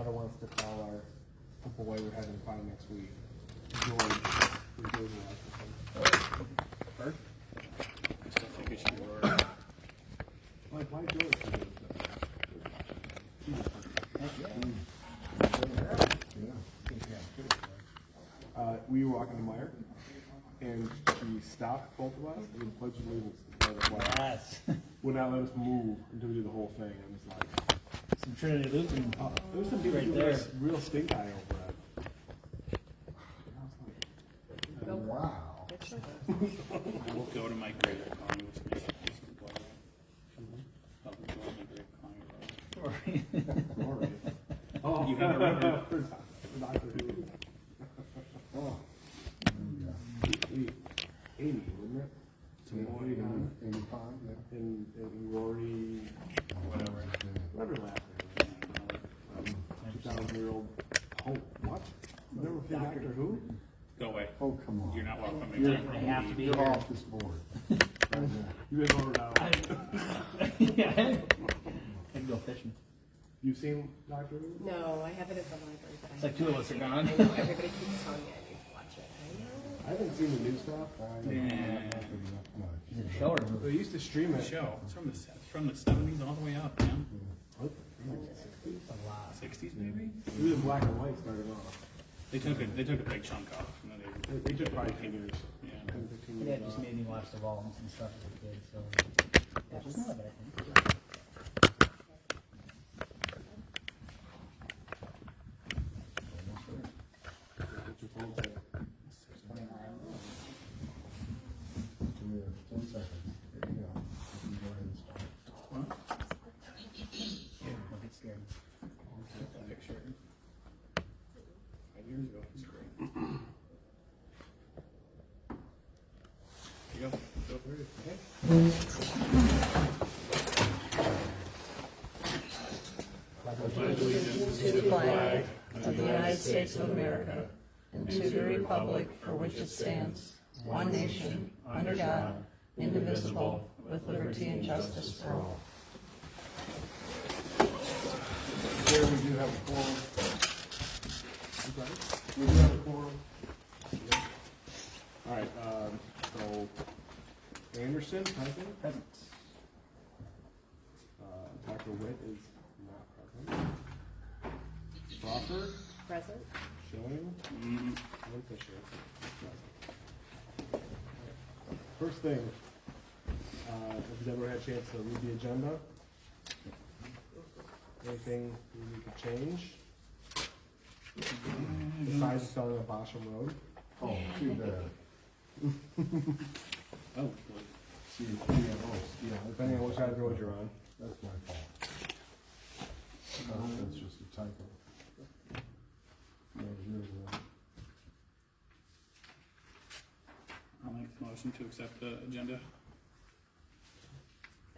daughter wants to call our boy we're having fun next week. George. We're doing that. Bird? I still think it should be Rory. Why George? We were walking to Meyer, and she stopped both of us and pledged allegiance. Yes. Would not let us move until we do the whole thing. And it's like, Some Trinity Lutheran. there was some people Right doing there. this real stink eye over it. Go. Wow. I will go to my great economy, which makes it easy to blow away. I'll go to my great economy. Rory. Oh, You have a record. for Dr. Who. Oh. Amy, wasn't it? Rory Amy Pond, yeah. and Rory, whatever last name. 2,000-year-old. Oh, what? You never played Doctor Who? Go away. Oh, come on. You're not welcome. You're- I have to be You're here. off this board. Right now. You've been voted out. Yeah. I can go fishing. You seen Doctor Who? No, I have it at the library, but It's like two of us are gone. I know everybody keeps telling me I need to watch it. I know. I haven't seen the new stuff. Is it a show or a They movie? used to stream it. Show. It's from the 70s all the way up, man. What? A lot. 60s maybe? It was in black and white started off. They took a big chunk off. And then They took probably 10 years. Yeah. 10, 15 Yeah, years it just off. made me watch the Waltons and stuff as a kid, so. Which is not a bad thing. What's your phone say? Give me 10 seconds. There you go. You can go ahead and start. Don't get scared. That picture. 5 years ago. It's great. Here you go. Go through it. Okay. To the flag of the United States of America and to the republic for which it stands, one nation, under God, indivisible, with liberty and justice for all. Here we do have a quorum. We do have a quorum. All right, so Anderson, present. Present. Dr. Witt is not present. Crawford, Present? Schilling, Mm-hmm. and Fisher. First thing, have you ever had a chance to read the agenda? Anything we need to change? Besides selling a Bosschem Road? Oh, too bad. Oh, See, yeah, Depending on which side of the road you're on. that's my fault. That's just a typo. That was yours, right? I'll make the motion to accept the agenda.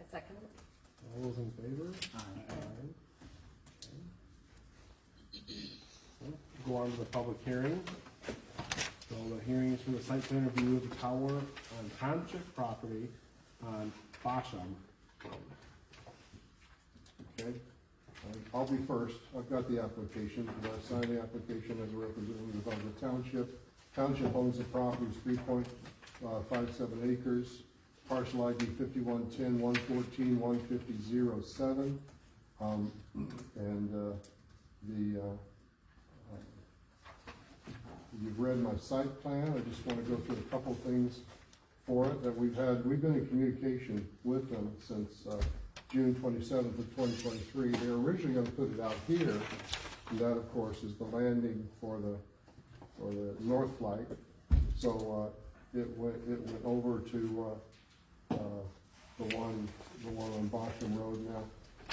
A second? All those in favor? Aye. Okay. Go on to the public hearing. So the hearing is for the site plan review of the tower on township property on Bosschem Road. Okay, I'll be first. I've got the application. I signed the application as a representative of the township. Township owns the property, 3.57 acres. Parcel ID 5110 114 15007. You've read my site plan. I just want to go through a couple things for it that we've been in communication with them since June 27th of 2023. They were originally going to put it out here, and that, of course, is the landing for the north flight. So it went over to the one on Bosschem Road now.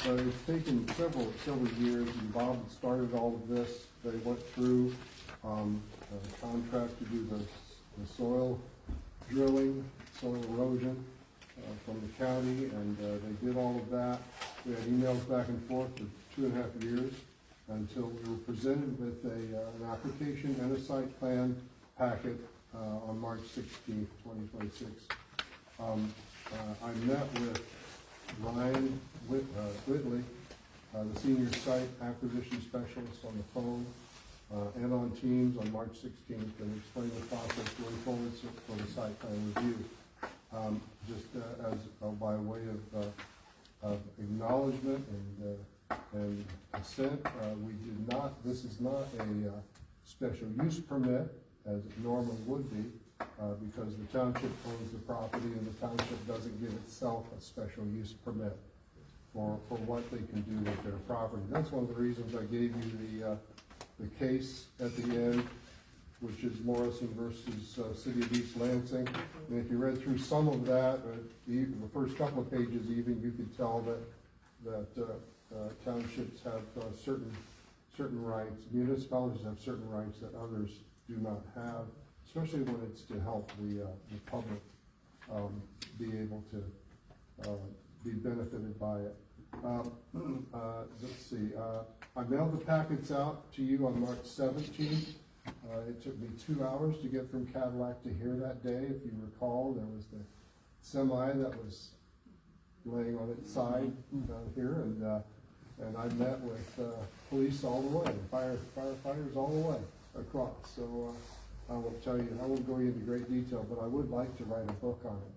But it's taken several years, and Bob started all of this. They went through a contract to do the soil drilling, soil erosion from the county, and they did all of that. We had emails back and forth for 2.5 years until we were presented with an application and a site plan packet on March 16th, 2026. I met with Ryan Whitley the senior site acquisition specialist on the phone, and on Teams on March 16th, and explain the process going forward for the site plan review. Just as by way of acknowledgement and assent, we did not, this is not a special use permit as it normally would be, because the township owns the property and the township doesn't give itself a special use permit for what they can do with their property. That's one of the reasons I gave you the case at the end, which is Morrison versus City of East Lansing. And if you read through some of that, the first couple of pages even, you could tell that townships have certain rights, municipalities have certain rights that others do not have, especially when it's to help the public be able to be benefited by it. Let's see, I mailed the packets out to you on March 17th. It took me 2 hours to get from Cadillac to here that day. If you recall, there was the semi that was laying on its side here, and I met with police all the way, firefighters all the way across. So I will tell you, I won't go into great detail, but I would like to write a book on it.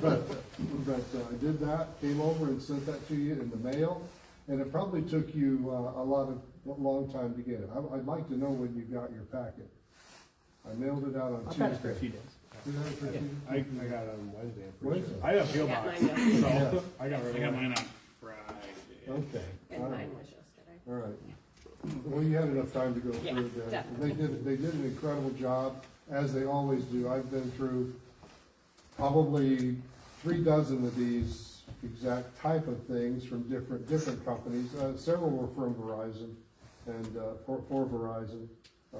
but I did that, came over and sent that to you in the mail, and it probably took you a long time to get it. I'd like to know when you got your packet. I mailed it out on Tuesday. I've had it for a few days. You had it for a few- I got it on Wednesday. I'm pretty Wednesday? sure. I have a PO Yeah, box, mine yesterday. so I got I rid got of mine mine. on Friday. Okay. And all right. mine was yesterday. All right. Well, you had enough time to go Yeah, through it. definitely. They did an incredible job, as they always do. I've been through probably 3 dozen of these exact type of things from different companies. Several were from Verizon and for Verizon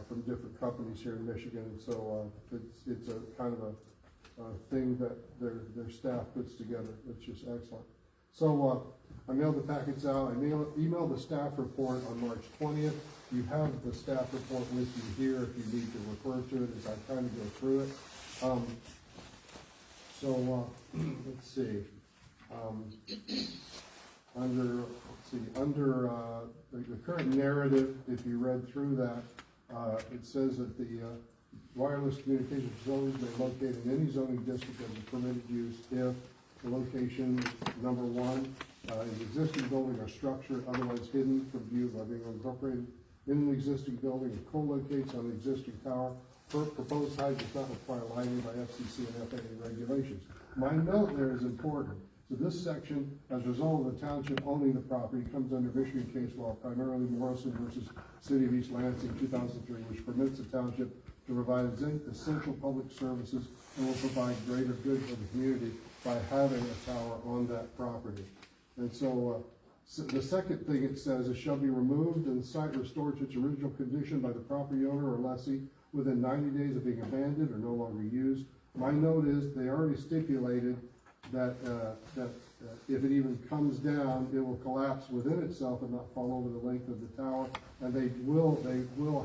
from different companies here in Michigan. And so it's a kind of a thing that their staff puts together. It's just excellent. So I mailed the packets out. I emailed the staff report on March 20th. You have the staff report with you here if you need to refer to it as I kind of go through it. Let's see. Under the current narrative, if you read through that, it says that the wireless communication facilities may locate in any zoning district as a permitted use if the location, number 1, is existing building or structure otherwise hidden from view by being incorporated in an existing building and co-locates on the existing tower. Proposed height does not require lighting by FCC and FAA regulations. My note there is important. So this section, as a result of the township owning the property, comes under Michigan case law, primarily Morrison versus City of East Lansing, 2003, which permits the township to provide essential public services and will provide greater good for the community by having a tower on that property. And so the second thing it says, it shall be removed and the site restored to its original condition by the property owner or lessee within 90 days of being abandoned or no longer used. My note is they already stipulated that if it even comes down, it will collapse within itself and not fall over the length of the tower. And they will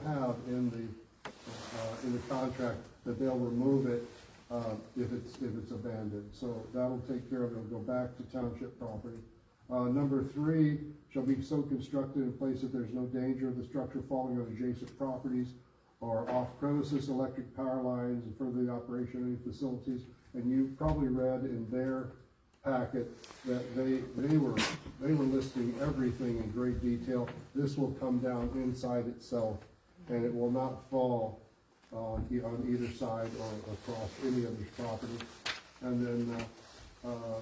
have in the contract that they'll remove it if it's abandoned. So that'll take care of it. It'll go back to township property. Number 3, shall be so constructed in place that there's no danger of the structure falling on adjacent properties or off-premises electric power lines and further the operation of any facilities. And you probably read in their packet that they were listing everything in great detail. This will come down inside itself, and it will not fall on either side or across any other property. And then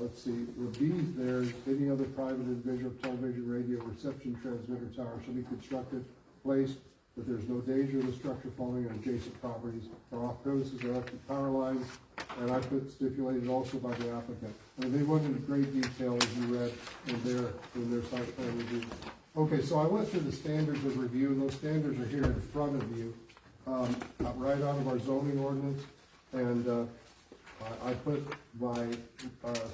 let's see, the B there, any other private individual television, radio, reception transmitter tower shall be constructed, placed, that there's no danger of the structure falling on adjacent properties or off-premises or electric power lines. And I put stipulated also by the applicant. And they went into great detail, as you read in their site plan review. Okay, so I went through the standards of review, and those standards are here in front of you, right out of our zoning ordinance. And I put my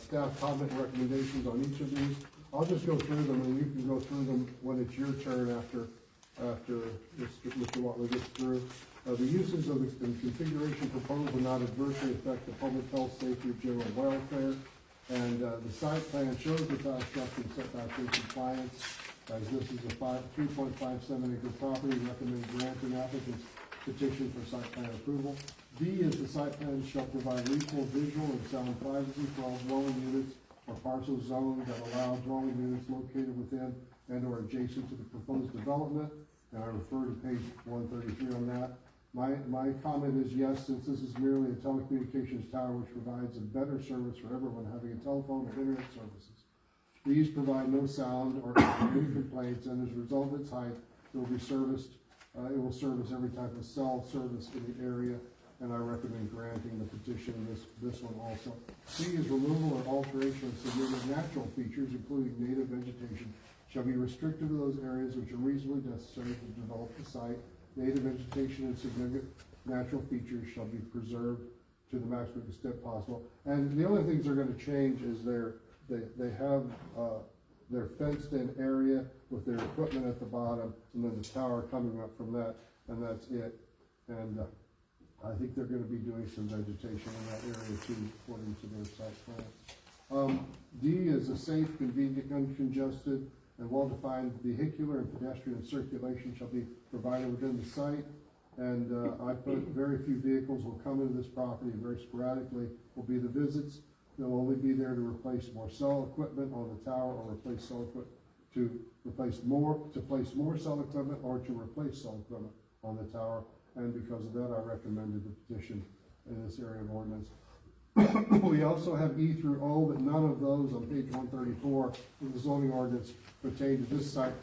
staff comment recommendations on each of these. I'll just go through them, and you can go through them when it's your turn after Mr. Watley gets through. The uses of the configuration proposed will not adversely affect the public health, safety, or general welfare. And the site plan shows the tile structure and setback in compliance. As this is a 3.57 acre property, recommend granting applicant's petition for site plan approval. D is the site plan shall provide equal visual and sound privacy for all dwelling units or parcel zones that allow dwelling units located within and or adjacent to the proposed development. And I refer to page 133 on that. My comment is yes, since this is merely a telecommunications tower which provides a better service for everyone having a telephone or internet services. These provide no sound or any complaints, and as a result of its height, it will be serviced. It will service every type of cell service in the area, and I recommend granting the petition. This one also. C is removal or alteration of significant natural features, including native vegetation, shall be restricted to those areas which are reasonably necessary to develop the site. Native vegetation and significant natural features shall be preserved to the maximum extent possible. And the only things they're going to change is they have their fenced-in area with their equipment at the bottom, and then the tower coming up from that, and that's it. And I think they're going to be doing some vegetation in that area too, according to their site plan. D is a safe, convenient, uncongested, and well-defined vehicular and pedestrian circulation shall be provided within the site. And I put very few vehicles will come into this property, very sporadically will be the visits. They'll only be there to replace more cell equipment on the tower or replace cell equipment, to place more cell equipment or to replace cell equipment on the tower. And because of that, I recommended the petition in this area of ordinance. We also have E through O, but none of those on page 134 of the zoning ordinance pertain to this site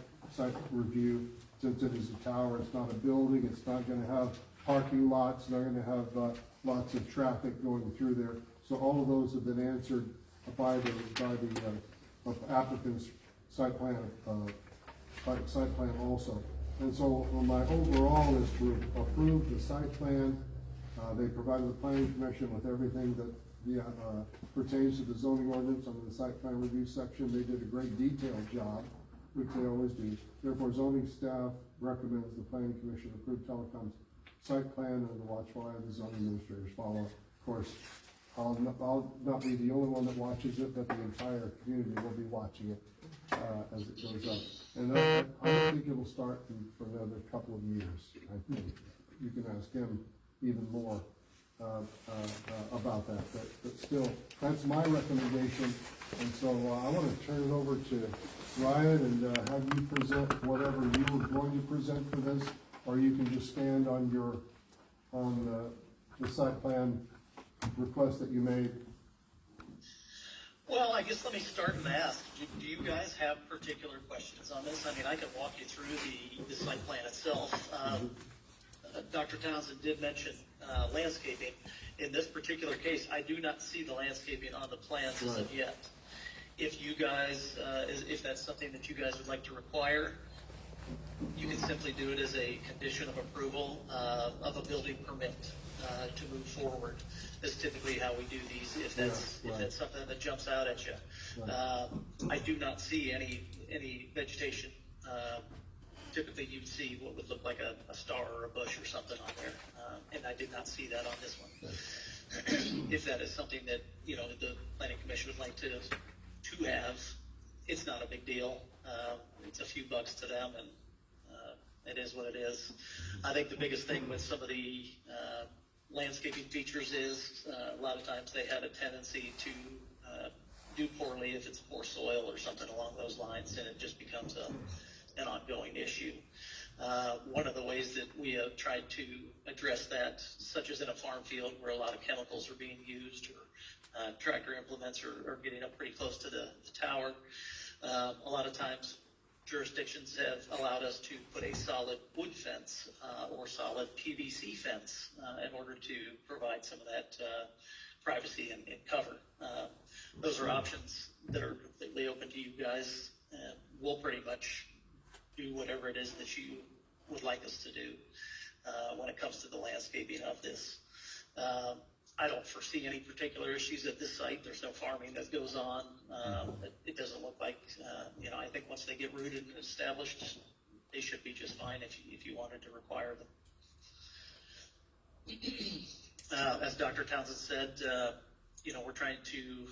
review. Since it is a tower, it's not a building, it's not going to have parking lots, not going to have lots of traffic going through there. So all of those have been answered by the applicant's site plan also. And so my overall is to approve the site plan. They provided the planning commission with everything that pertains to the zoning ordinance under the site plan review section. They did a great detailed job, which they always do. Therefore, zoning staff recommends the planning commission approve telecom's site plan, and the watchful eye of the zoning administrators follow. Of course, I'll not be the only one that watches it, but the entire community will be watching it as it goes up. And I don't think it'll start for another couple of years. I think you can ask him even more about that. But still, that's my recommendation. And so I want to turn it over to Ryan and have you present whatever you were going to present for this, or you can just stand on the site plan request that you made. Well, I guess let me start and ask, do you guys have particular questions on this? I mean, I can walk you through the site plan itself. Dr. Townsend did mention landscaping. In this particular case, I do not see the landscaping on the plans as of yet. If you guys, if that's something that you guys would like to require, you can simply do it as a condition of approval of a building permit to move forward. That's typically how we do these, if that's something that jumps out at you. I do not see any vegetation. Typically you'd see what would look like a star or a bush or something on there, and I did not see that on this one. If that is something that the planning commission would like to have, it's not a big deal. It's a few bucks to them, and it is what it is. I think the biggest thing with some of the landscaping features is a lot of times they have a tendency to do poorly if it's poor soil or something along those lines, and it just becomes an ongoing issue. One of the ways that we have tried to address that, such as in a farm field where a lot of chemicals are being used, or tractor implements are getting up pretty close to the tower, a lot of times jurisdictions have allowed us to put a solid wood fence or solid PVC fence in order to provide some of that privacy and cover. Those are options that are completely open to you guys, and we'll pretty much do whatever it is that you would like us to do when it comes to the landscaping of this. I don't foresee any particular issues at this site. There's no farming that goes on. It doesn't look like, I think once they get rooted and established, they should be just fine if you wanted to require them. As Dr. Townsend said, we're trying to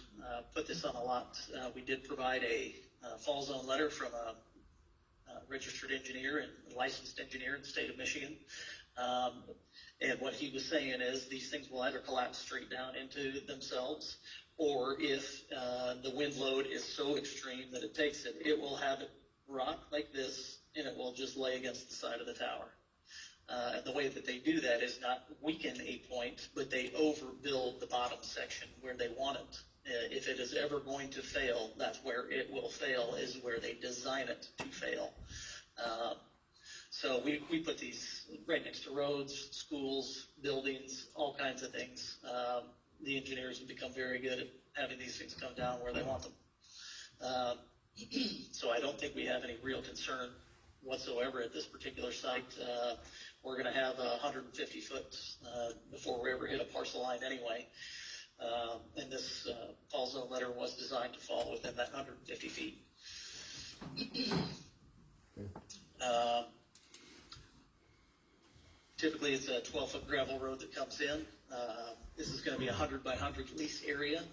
put this on a lot. We did provide a fall zone letter from a registered engineer and licensed engineer in the state of Michigan. And what he was saying is these things will either collapse straight down into themselves, or if the wind load is so extreme that it takes it, it will have it rock like this, and it will just lay against the side of the tower. And the way that they do that is not weaken a point, but they overbuild the bottom section where they want it. If it is ever going to fail, that's where it will fail, is where they design it to fail. So we put these right next to roads, schools, buildings, all kinds of things. The engineers have become very good at having these things come down where they want them. So I don't think we have any real concern whatsoever at this particular site. We're going to have 150 foot before we ever hit a parcel line anyway. And this fall zone letter was designed to fall within that 150 feet. Typically, it's a 12-foot gravel road that comes in. This is going to be a 100 by 100 lease area.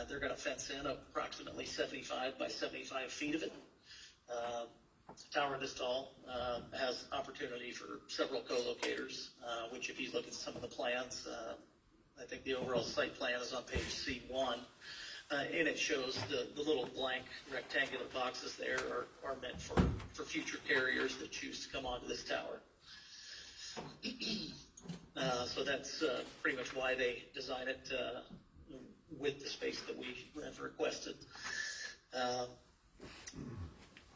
They're going to fence in approximately 75 by 75 feet of it. A tower this tall has opportunity for several co-locators, which if you look at some of the plans, I think the overall site plan is on page C1, and it shows the little blank rectangular boxes there are meant for future carriers that choose to come onto this tower. So that's pretty much why they design it with the space that we have requested.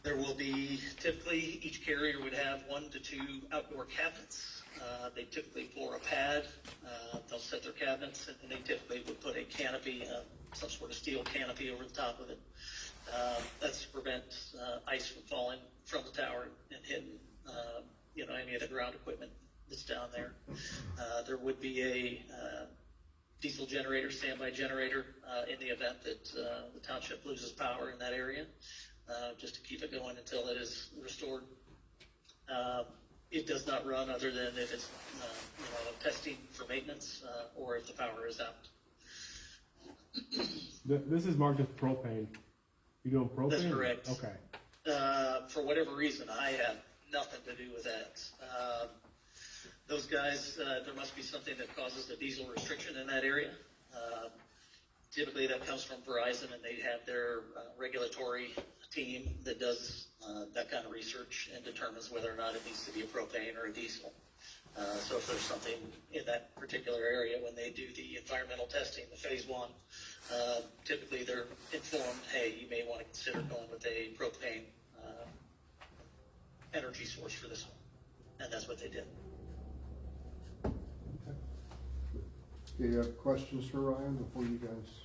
There will be, typically, each carrier would have 1 to 2 outdoor cabinets. They typically pour a pad, they'll set their cabinets, and they typically would put a canopy, some sort of steel canopy over the top of it. That's to prevent ice from falling from the tower and hitting, any of the ground equipment that's down there. There would be a diesel generator, standby generator, in the event that the township loses power in that area. Just to keep it going until it is restored. It does not run other than if it's testing for maintenance or if the power is out. This is marked as propane. You doing propane? That's correct. Okay. For whatever reason, I have nothing to do with that. Those guys, there must be something that causes a diesel restriction in that area. Typically that comes from Verizon, and they have their regulatory team that does that kind of research and determines whether or not it needs to be a propane or a diesel. So if there's something in that particular area when they do the environmental testing, the phase 1, typically they're informed, hey, you may want to consider going with a propane energy source for this one. And that's what they did. Do you have questions for Ryan before you guys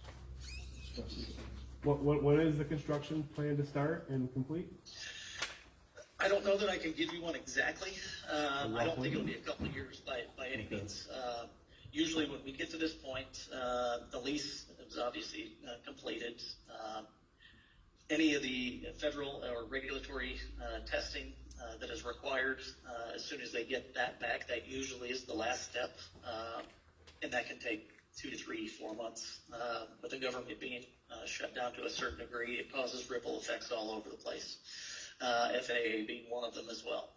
discuss these things? When is the construction plan to start and complete? I don't know that I can give you one exactly. I don't think it'll be a couple of years by any means. Usually when we get to this point, the lease is obviously completed. Any of the federal or regulatory testing that is required, as soon as they get that back, that usually is the last step. And that can take 2 to 3, 4 months. With the government being shut down to a certain degree, it causes ripple effects all over the place. FAA being one of them as well.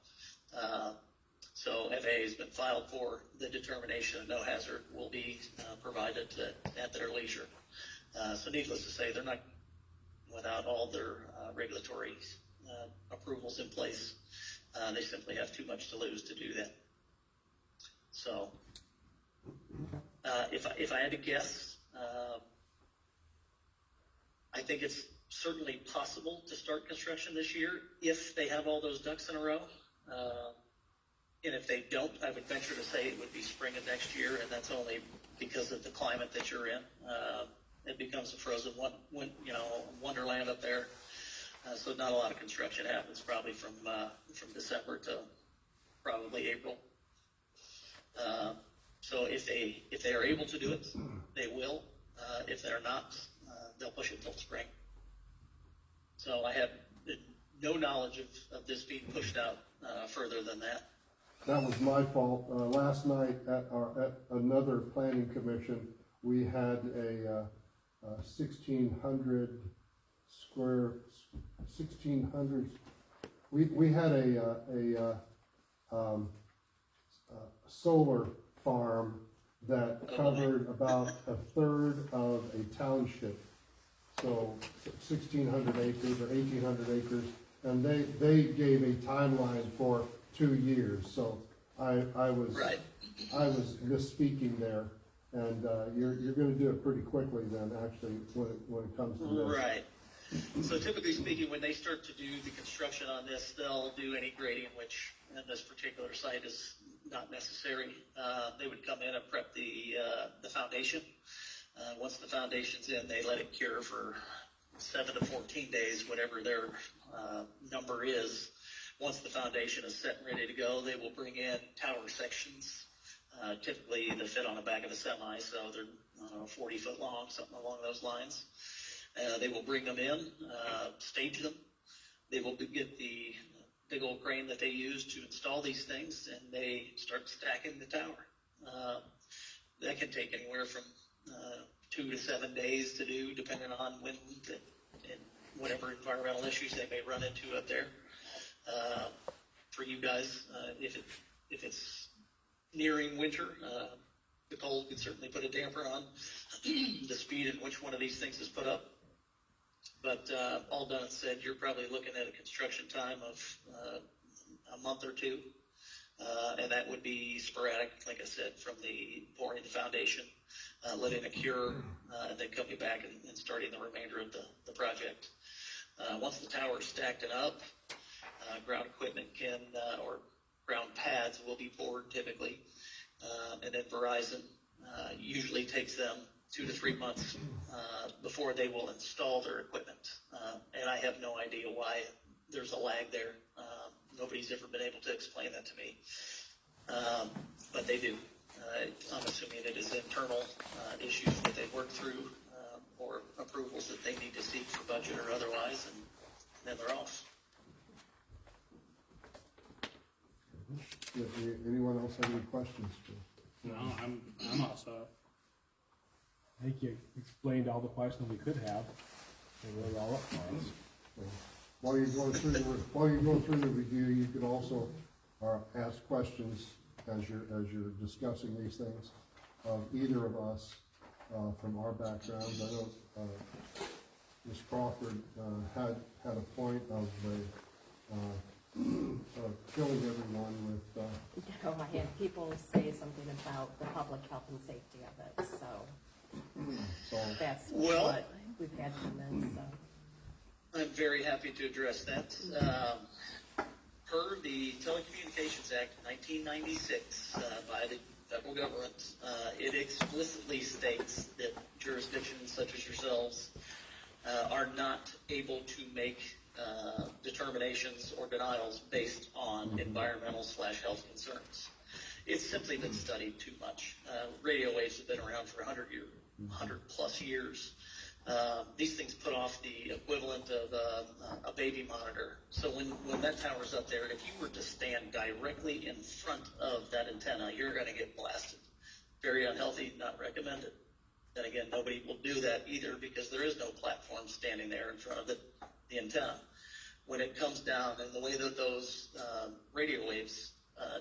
So FAA has been filed for. The determination of no hazard will be provided at their leisure. So needless to say, they're not without all their regulatory approvals in place. They simply have too much to lose to do that. So if I had to guess, I think it's certainly possible to start construction this year if they have all those ducks in a row. And if they don't, I would venture to say it would be spring of next year, and that's only because of the climate that you're in. It becomes a frozen wonderland up there. So not a lot of construction happens probably from December to probably April. So if they are able to do it, they will. If they're not, they'll push it till spring. So I have no knowledge of this being pushed out further than that. That was my fault. Last night at another planning commission, we had 1600 square, 1600, we had a solar farm that covered about a third of a township. So 1,600 acres or 1,800 acres, and they gave a timeline for 2 years. So I was Right. misspeaking there, and you're going to do it pretty quickly then, actually, when it comes to this. Right. So typically speaking, when they start to do the construction on this, they'll do any grading, which in this particular site is not necessary. They would come in and prep the foundation. Once the foundation's in, they let it cure for 7 to 14 days, whatever their number is. Once the foundation is set and ready to go, they will bring in tower sections. Typically, they fit on the back of a semi, so they're 40 foot long, something along those lines. They will bring them in, stage them. They will get the big old crane that they use to install these things, and they start stacking the tower. That can take anywhere from 2 to 7 days to do, depending on when and whatever environmental issues they may run into up there. For you guys, if it's nearing winter, the cold could certainly put a damper on the speed in which one of these things is put up. But all done and said, you're probably looking at a construction time of a month or two. And that would be sporadic, like I said, from the pouring the foundation, letting it cure, and then coming back and starting the remainder of the project. Once the tower is stacked and up, ground equipment or ground pads will be poured typically. And then Verizon usually takes them 2 to 3 months before they will install their equipment. And I have no idea why there's a lag there. Nobody's ever been able to explain that to me. But they do. I'm assuming it is internal issues that they work through or approvals that they need to seek for budget or otherwise, and then they're off. Yeah, anyone else have any questions? No, I'm all set. I think you explained all the questions we could have. They were all up for us. While you're going through the review, you could also ask questions as you're discussing these things of either of us from our backgrounds. I know Ms. Crawford had a point of killing everyone with. I had people say something about the public health and safety of it, so So that's Well- what we've had from this, so. I'm very happy to address that. Per the Telecommunications Act 1996 by the federal government, it explicitly states that jurisdictions such as yourselves are not able to make determinations or denials based on environmental/health concerns. It's simply been studied too much. Radio waves have been around for 100 plus years. These things put off the equivalent of a baby monitor. So when that tower's up there, if you were to stand directly in front of that antenna, you're going to get blasted. Very unhealthy, not recommended. Then again, nobody will do that either because there is no platform standing there in front of the antenna. When it comes down, and the way that those radio waves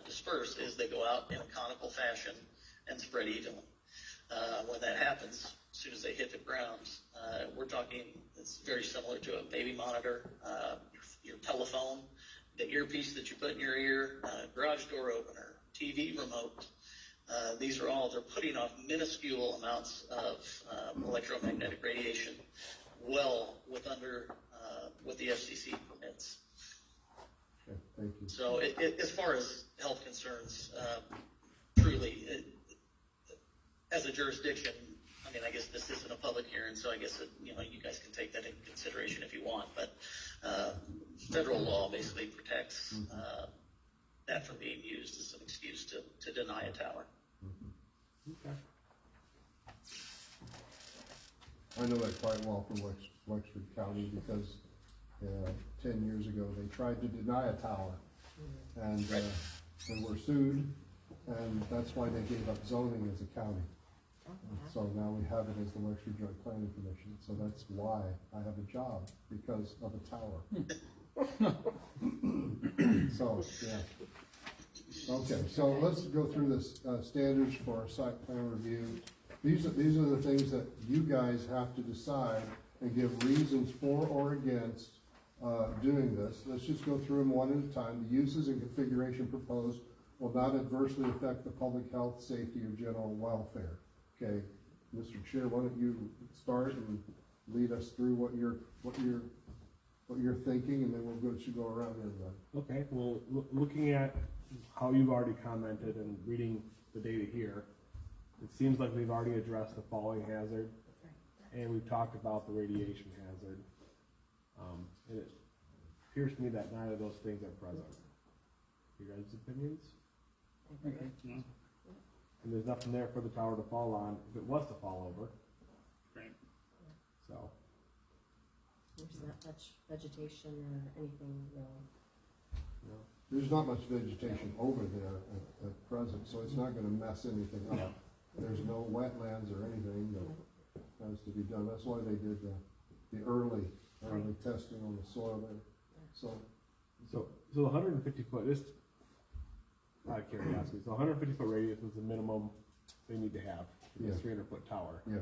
disperse is they go out in a conical fashion and spread evenly. When that happens, as soon as they hit the ground, we're talking, it's very similar to a baby monitor, your telephone, the earpiece that you put in your ear, garage door opener, TV remote. These are all, they're putting off minuscule amounts of electromagnetic radiation well what the FCC permits. okay, thank you. So as far as health concerns, truly, as a jurisdiction, I mean, I guess this isn't a public hearing, so I guess you guys can take that into consideration if you want. But federal law basically protects that from being used as an excuse to deny a tower. Okay. I know that quite well from Wexford County because 10 years ago they tried to deny a tower and were sued, and that's why they gave up zoning as a county. So now we have it as the Wexford Joint Planning Commission, so that's why I have a job, because of a tower. So, yeah. Okay, so let's go through the standards for site plan review. These are the things that you guys have to decide and give reasons for or against doing this. Let's just go through them one at a time. The uses and configuration proposed will not adversely affect the public health, safety, or general welfare. Okay, Mr. Chair, why don't you start and lead us through what you're thinking, and then should go around everybody. Okay, well, looking at how you've already commented and reading the data here, it seems like we've already addressed the falling hazard, and we've talked about the radiation hazard. And it appears to me that neither of those things are present. Your guys' opinions? Okay. Yeah. And there's nothing there for the tower to fall on if it was to fall over, Right. so. There's not much vegetation or anything, No. There's not much vegetation over there at present, so it's not gonna mess anything up. No. There's no wetlands or anything that has to be done. That's why they did the early testing on the soil there. So, So the 150 foot, just out of curiosity, so 150 foot radius is the minimum they need to have for this Yeah. 300 foot tower. yeah,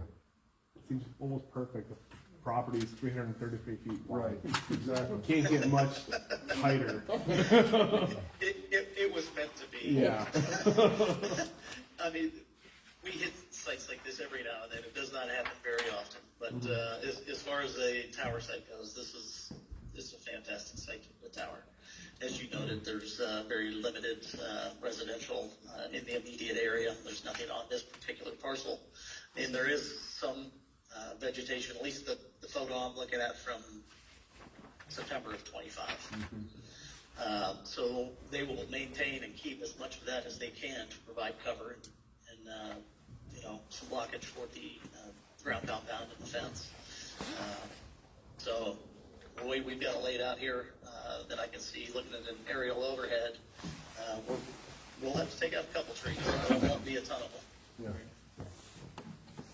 It seems almost perfect. The property's 333 feet wide. right, exactly. Can't get much tighter. It was meant to be. Yeah. I mean, we hit sites like this every now and then. It does not happen very often. But as far as a tower site goes, this is a fantastic site for the tower. As you noted, there's very limited residential in the immediate area. There's nothing on this particular parcel. And there is some vegetation, at least the photo I'm looking at from September of 25. So they will maintain and keep as much of that as they can to provide cover and some blockage for the ground compound and the fence. So the way we've got it laid out here, that I can see looking at an aerial overhead, we'll have to take out a couple trees, but it won't be a ton of them. Yeah.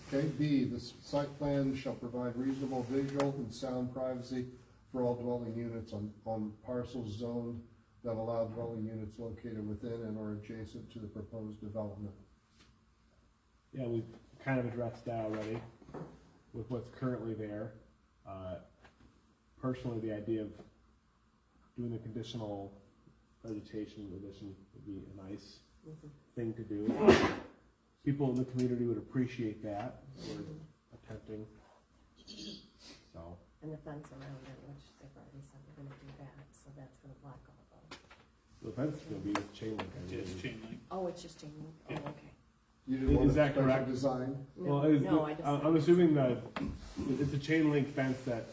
Okay, B, the site plan shall provide reasonable visual and sound privacy for all dwelling units on parcels zoned that allow dwelling units located within and or adjacent to the proposed development. Yeah, we've kind of addressed that already with what's currently there. Personally, the idea of doing a conditional vegetation addition would be a nice thing to do. People in the community would appreciate that. We're attempting. So. And the fence around it, which they've already said they're gonna do that, so that's gonna block all of them. The fence is gonna be a chain link. I Just believe. chain link. Oh, it's just chain link? Oh, okay. You didn't want Is a that special correct? design? Well, No, I just. I'm assuming that it's a chain link fence that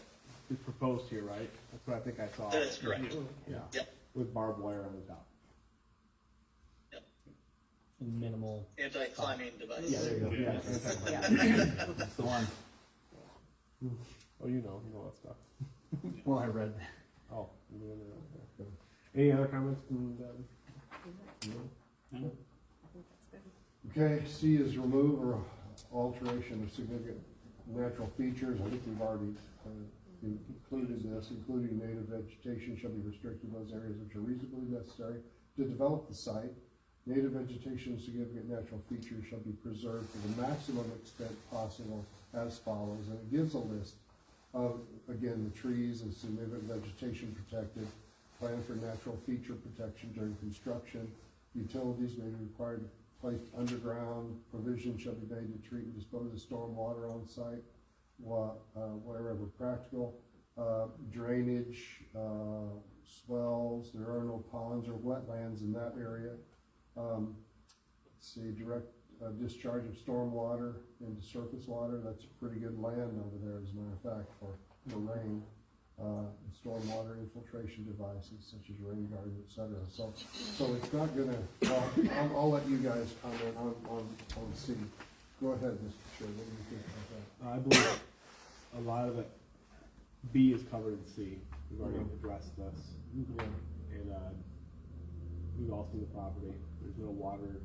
is proposed here, right? That's what I think I saw. That is correct. Yeah. Yep. With barbed wire on the top. And minimal. Anti-climbing device. Yeah, there you go. Yeah. Yeah. That's the one. Oh, you know that stuff. Well, I read that. Oh, you know that. Okay. Any other comments from them? I think that's good. Okay, C is remove or alteration of significant natural features. I think we've already included this, including native vegetation shall be restricted to those areas which are reasonably necessary to develop the site. Native vegetation and significant natural features shall be preserved to the maximum extent possible as follows, and it gives a list of, again, the trees and significant vegetation protected, plan for natural feature protection during construction, utilities may be required to place underground, provision shall be made to treat and dispose of storm water on site, wherever practical, drainage, swells, there are no ponds or wetlands in that area. Let's see, direct discharge of storm water into surface water, that's pretty good land over there, as a matter of fact, for rain. Storm water infiltration devices such as rain garden, etc. So it's not gonna, I'll let you guys comment on C. Go ahead, Mr. Chair, what do you think about that? I believe a lot of it, B is covered in C. We've already addressed this. Yeah. And we've all seen the property. There's no water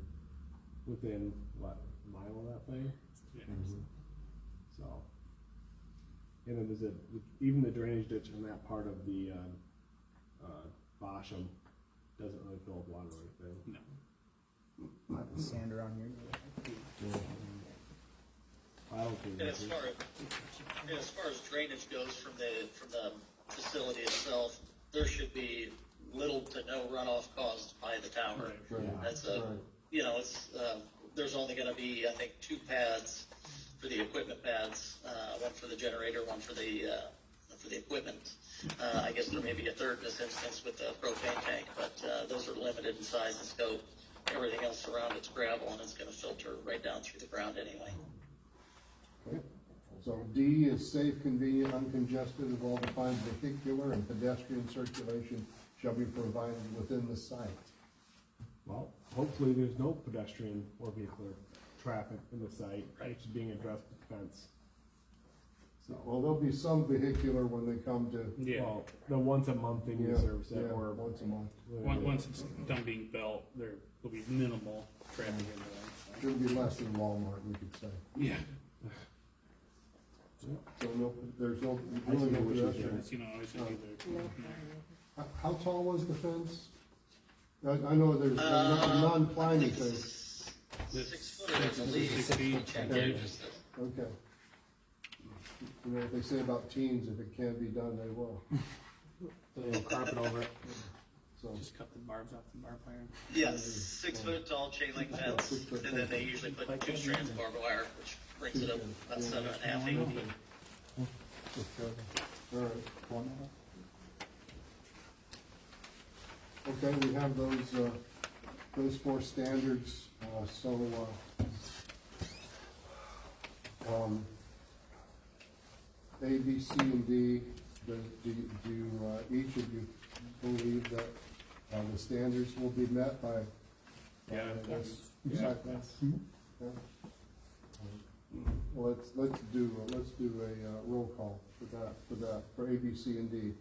within, what, a mile of that thing? It's Yeah. So. And then there's even the drainage ditch on that part of the, Bosschem doesn't really fill with water or anything. No. Not the sand around here. I don't think And that's as far as drainage goes from the facility itself, there should be little to no runoff caused by the tower. Right. Right. That's Right. there's only gonna be, I think, 2 pads for the equipment pads, one for the generator, one for the equipment. I guess there may be a third in this instance with the propane tank, but, those are limited in size and scope. Everything else around it's gravel and it's gonna filter right down through the ground anyway. Okay. So D is safe, convenient, uncongested of all defined vehicular and pedestrian circulation shall be provided within the site. Well, hopefully there's no pedestrian or vehicular traffic in the site, Right. which is being addressed with fence. So, Well, there'll be some vehicular when they come to, Yeah. well, the once a month thing you yeah, service it, yeah, or. once a month. Once it's done being built, there will be minimal traffic into that. It'll be less than Walmart, we could say. Yeah. So no, there's no, I really see no what you're pedestrian. You know, I should either. How tall was the fence? I know there's a non-climbing thing. 6 foot, I believe. 6 feet. Check Okay. it. Okay. You know, what they say about teens, if it can be done, they will. A little carpet over it. So, Just cut the barbs off the barbed wire. Yes, 6 foot tall chain link fence, and then they usually put 2 strands of barbed wire, which brings it up about 7.5 feet. all right. Okay, we have those 4 standards, A, B, C, and D, do each of you believe that, the standards will be met by? Yeah. this Yes. site plan? Yeah. Well, let's do a roll call for A, B, C, and D.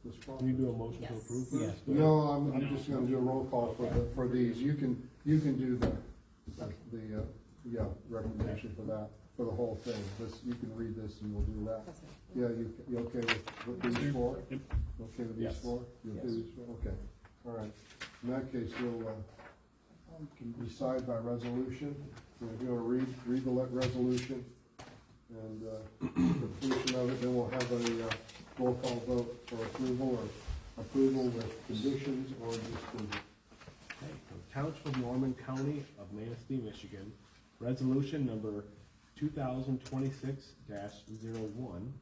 Ms. Crawford? Can you do a motion to Yes. approve Yeah. first? No, I'm just gonna do a roll call for these. You can do the recommendation for that, for the whole thing. You can read this and we'll do that. Yeah, you okay with these 4? Yep. Okay with these Yes. 4? You'll do these 4? Okay, all right. In that case, we'll, decide by resolution. We're gonna read the resolution and, completion of it, then we'll have a, roll call vote for approval with conditions or disapproval. Okay, from Township of Norman, County of Manistee, Michigan, resolution number 2026-01.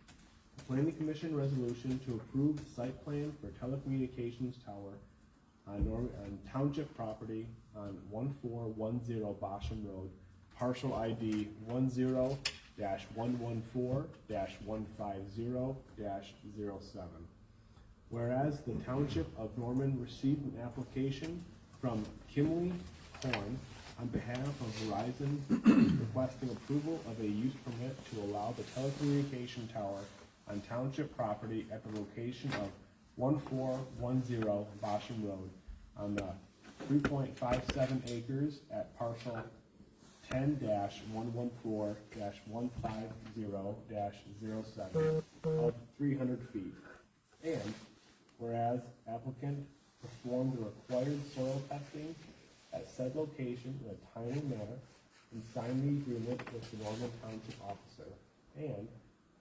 Planning Commission resolution to approve site plan for telecommunications tower on township property on 1410 Bosschem Road, parcel ID 10-114-150-07. Whereas the Township of Norman received an application from Kimley Horn on behalf of Verizon requesting approval of a use permit to allow the telecommunication tower on township property at the location of 1410 Bosschem Road on the 3.57 acres at parcel 10-114-150-07 of 300 feet. And whereas applicant performed the required soil testing at said location in a timely manner and signed the agreement with the Norman Township officer. And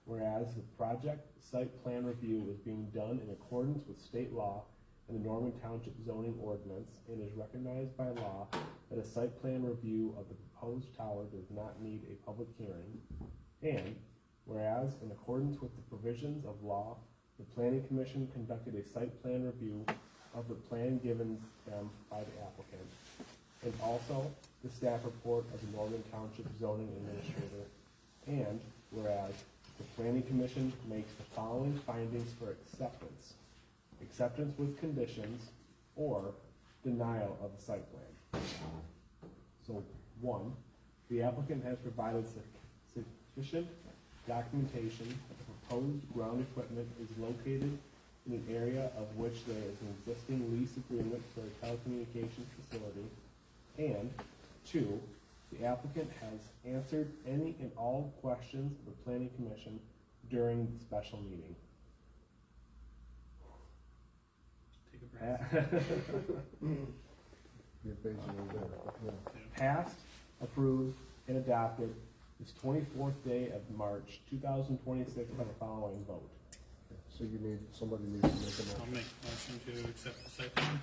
whereas the project site plan review is being done in accordance with state law and the Norman Township zoning ordinance and is recognized by law that a site plan review of the proposed tower does not need a public hearing. And whereas in accordance with the provisions of law, the Planning Commission conducted a site plan review of the plan given them by the applicant. And also the staff report of the Norman Township zoning administrator. And whereas the Planning Commission makes the following findings for acceptance. Acceptance with conditions or denial of the site plan. So, 1, the applicant has provided sufficient documentation that the proposed ground equipment is located in an area of which there is an existing lease agreement for a telecommunications facility. And 2, The applicant has answered any and all questions of the planning commission during the special meeting. Take a breath. You're basically there, but yeah. Passed, approved, and adopted this 24th day of March 2026 by the following vote. Okay, so you need, somebody needs to make a I'll motion. make a motion to accept the site plan.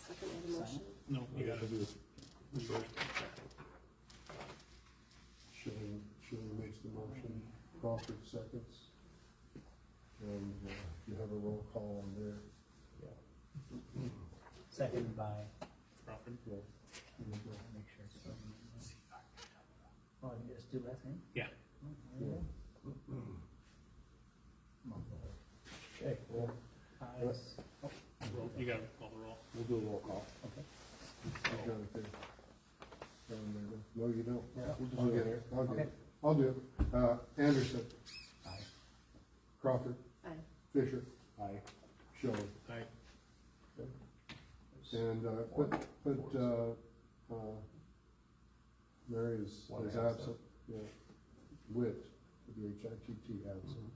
Second the motion. No, you gotta do Shilling makes the motion, Crawford seconds. And you have a roll call on there. Second by, Crawford. Yeah. make sure. Oh, you just do last name? Yeah. Okay, well, Ayes. Roll, you gotta call the roll. we'll do a roll call. You got it there. Down there. No, you don't. Yeah. We'll just I'll do it get here. it. I'll get Okay. it. I'll do it. Anderson, Aye. Crawford, Aye. Fisher, Aye. Shilling. Aye. And, Mary is One absent. absent. Yeah. Witt, W-H-I-T-T, absent.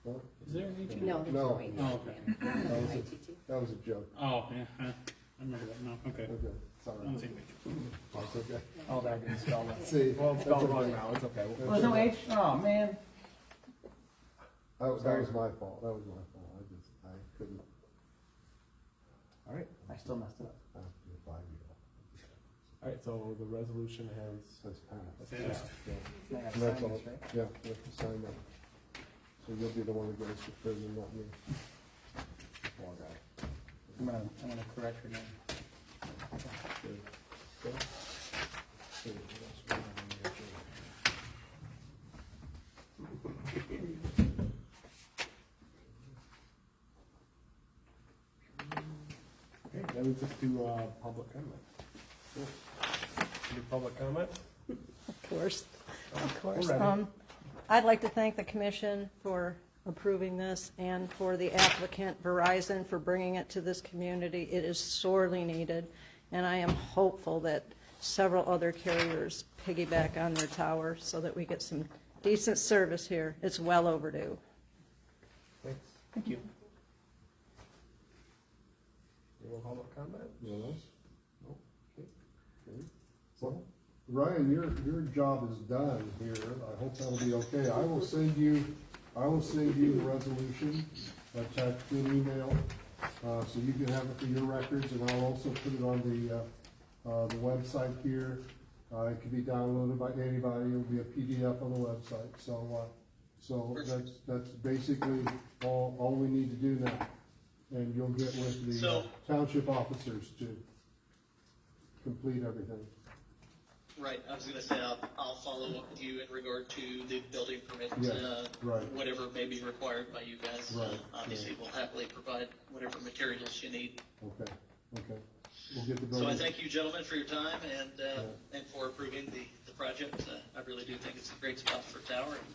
Huh? Is there an HM? No, there's No. no H. Oh, okay. That was a- ITT. That was a joke. Oh, yeah, I remember that now, okay. Okay, sorry. On the same page. That's okay. Oh, that didn't spell that. See, Well, it's that's spelled wrong okay. now, it's okay. Oh, there's no H? Oh, man. That was my fault. That was my fault. I couldn't, All right, I still messed it up. I have to do a 5-year. all right, so the resolution has, That's passed. Passed. Yeah. Now I gotta And that's sign all. this, right? Yeah, you have to sign that. So you'll be the one that goes to prison, not me. poor guy. I'm gonna correct your name. Okay. Okay. Okay, that's what I'm gonna do. Okay, then we just do, public comment. Do public comment? Of course, of course. We're ready. I'd like to thank the commission for approving this and for the applicant Verizon for bringing it to this community. It is sorely needed, and I am hopeful that several other carriers piggyback on their tower so that we get some decent service here. It's well overdue. Thanks. Thank you. Any more public comment? Anyone else? Nope. Okay. Okay. Well, Ryan, your job is done here. I hope that'll be okay. I will send you the resolution attached to an email, so you can have it for your records, and I'll also put it on the website here. It can be downloaded by anybody. It'll be a PDF on the website. So that's basically all we need to do now. And you'll get with the So- township officers to complete everything. Right, I was gonna say, I'll follow up with you in regard to the building permit, Yes, right. whatever may be required by you guys. Right, Obviously, we'll happily provide whatever materials you need. Okay. We'll get the So I building. thank you, gentlemen, for your time and for approving the project. I really do think it's a great spot for a tower. And,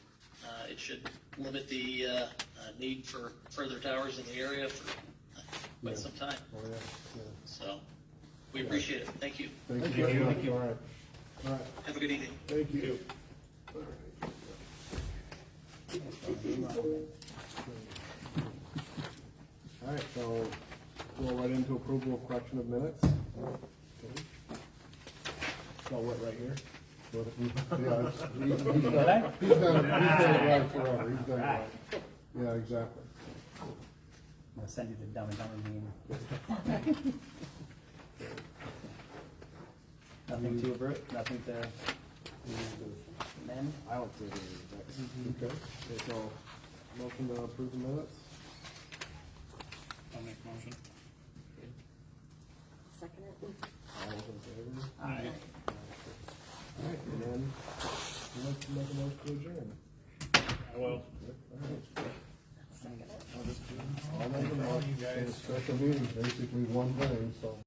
it should limit the need for further towers in the area for quite Yeah. some time. Oh, yeah, yeah. So we appreciate it. Thank you. Thank you very much. All right. All right, Have a good evening. thank you. All right, so go right into approval of correction of minutes. Okay. So what, right here? Yeah, he's done it right forever. He's done it right. Yeah, exactly. I'm gonna send you the Dumb and Dumber meme. Nothing to avert, nothing to amend. I don't see any. Okay. Okay, so motion to approve the minutes. I'll make a motion. Second it. All those in favor? Aye. All right, and then who wants to make a motion to adjourn? I will. All right. Second it. All those in favor? Special meeting, basically one thing, so.